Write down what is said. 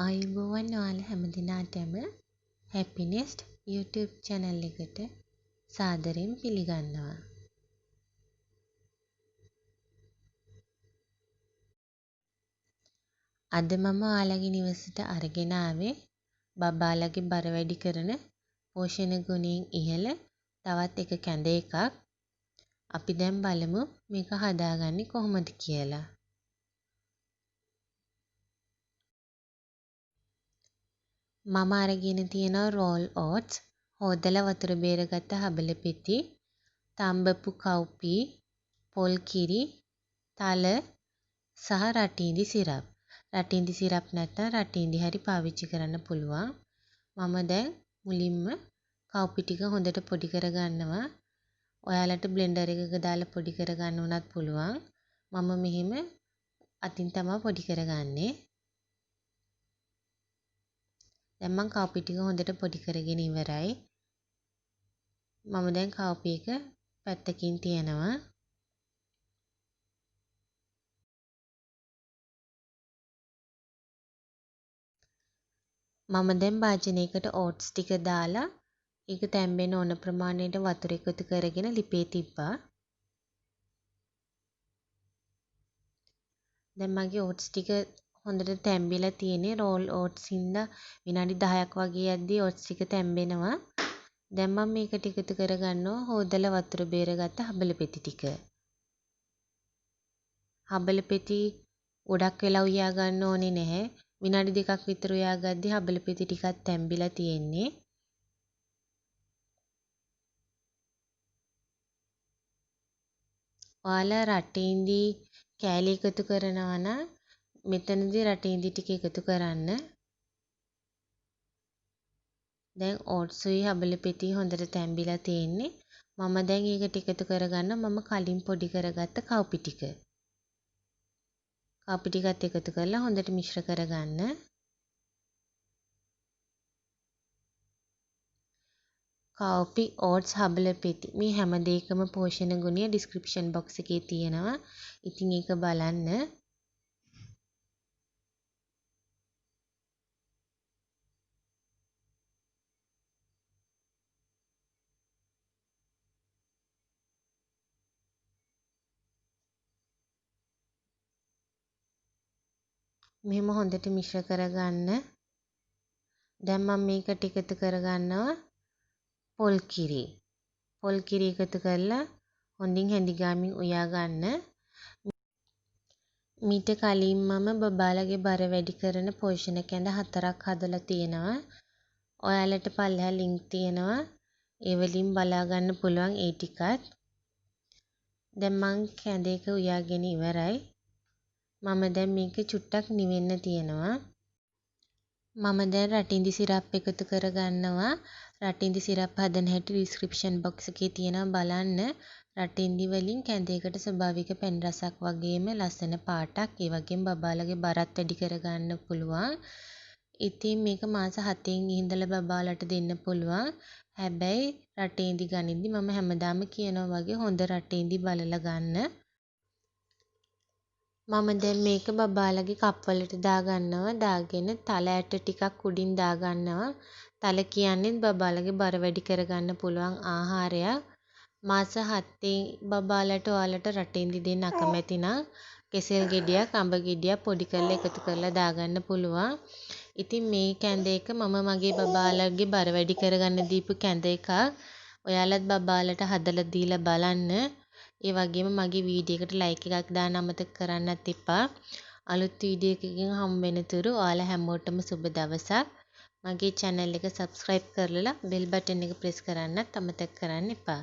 ආයුබෝවන් ඔයාලා හැමදිනාටම හැපිනෙස්ට් YouTube channel එකට සාදරයෙන් පිළිගන්නවා. අද මම ඔයාලගේ නිවසට අරගෙන ආවේ බබාලගේ බර වැඩි කරන පෝෂණ ගුණයෙන් ඉහළ තවත් එක කැඳ එකක්. අපි දැන් බලමු මේක හදාගන්නේ කොහොමද කියලා. මම අරගෙන තියෙනවා roll oats, හොදලා වතුර බේරගත්ත හබලපෙති, තම්බපු කව්පි, පොල් කිරි, තල සහ රටින්දි සිරප්. රටින්දි සිරප් නැත්නම් රටින්දි හරි පාවිච්චි කරන්න පුළුවන්. මම දැන් මුලින්ම කව්පි ටික හොඳට පොඩි කරගන්නවා. ඔයාලට බ්ලෙන්ඩර් එකක දාලා පොඩි කරගන්න උනත් පුළුවන්. මම මෙහෙම අතින් තමයි පොඩි කරගන්නේ. දැන් මම කව්පි ටික හොඳට පොඩි කරගෙන ඉවරයි. මම දැන් කව්පි එක පැත්තකින් තියනවා. මම දැන් භාජනයකට ඕට්ස් ටික දාලා ඒක තැම්බෙන ඕන ප්‍රමාණයට වතුර එකතු කරගෙන ලිපේ තිබ්බා. දැන් මගේ ඕට්ස් ටික හොඳට තැම්බිලා තියෙන්නේ. රෝල් ඕට්ස් හින්දා විනාඩි 10ක් වගේ යද්දී ඕට්ස් ටික තැම්බෙනවා. දැන් මම මේකට එකතු කරගන්නවා හොදලා වතුර බේරගත්ත හබලපෙති ටික. හබලපෙති ගොඩක් වෙලා උයා ගන්න ඕනේ නැහැ. විනාඩි 2ක් විතර උයාගද්දී හබලපෙති ටිකක් තැම්බිලා තියෙන්නේ. ඔයාලා රටින්දි කෑලි එකතු කරනවා නම් මෙතනදී රටින්දි ටික එකතු කරන්න. දැන් ඕට්ස්ුයි හබලපෙති හොඳට තැම්බිලා තියෙන්නේ. මම දැන් ඒකට එකතු කරගන්න මම කලින් පොඩි කරගත්ත කව්පි ටික. කව්පි ටිකත් එකතු කරලා හොඳට මිශ්‍ර කරගන්න. කව්පි ඕට්ස් හබලපෙති මේ හැම දෙයකම පෝෂණ ගුණය ඩිස්ක්‍රිප්ෂන් බොක්ස් එකේ තියෙනවා. ඉතින් ඒක බලන්න. මෙහෙම හොඳට මිශ්‍ර කරගන්න. දැන් මම මේකට එකතු කරගන්නවා පොල් කිරි. පොල් කිරි එකතු කරලා හොඳින් හැඳි ගාමින් උයා ගන්න. මීට කලින් මම බබාලගේ බර වැඩි කරන පෝෂණ කැඳ 4ක් හදලා තියෙනවා. ඔයාලට පල්ලෙහා ලින්ක් තියෙනවා. ඒ වලින් බලා ගන්න පුළුවන් ඒ ටිකත්. දැන් මං කැඳ එක උයාගෙන ඉවරයි. මම දැන් මේක චුට්ටක් නිවෙන්න තියනවා. මම දැන් රටින්දි සිරප් එකතු කරගන්නවා. රටින්දි සිරප් හදන හැටි ඩිස්ක්‍රිප්ෂන් බොක්ස් එකේ තියෙනවා බලන්න. රටින්දි වලින් කැඳයකට ස්වභාවික පැන් රසක් වගේම ලස්සන පාටක්, ඒ වගේම බබාලගේ බරත් වැඩි කරගන්න පුළුවන්. ඉතින් මේක මාස 7න් ඉඳලා බබාලට දෙන්න පුළුවන්. හැබැයි රටින්දි ගනිද්දි මම හැමදාම කියනවා වගේ හොඳ රටින්දි බලලා ගන්න. මම දැන් මේක බබාලගේ කප් වලට දාගන්නවා. දාගෙන තල ඇට ටිකක් උඩින් දාගන්නවා. තල කියන්නේ බබාලගේ බර වැඩි කරගන්න පුළුවන් ආහාරයක්. මාස 7න් බබාලට ඔයාලට රටින්දි දෙන්න අකමැති නම් කෙසෙල් ගෙඩියක්, අඹ ගෙඩියක් පොඩි කරලා එකතු කරලා දාගන්න පුළුවන්. ඉතින් මේ කැඳ එක මම මගේ බබාලගේ බර වැඩි කරගන්න දීපු කැඳ එකක්. ඔයාලත් බබාලට හදලා දීලා බලන්න. ඒ වගේම මගේ වීඩියෝ එකට ලයික් එකක් දාන්න අමතක කරන්නත් එපා. අලුත් වීඩියෝ එකකින් හමු වෙනතුරු ඔයාලා හැමෝටම සුබ දවසක්. මගේ channel එක subscribe කරලා bell button එක press කරන්නත් අමතක කරන්න එපා.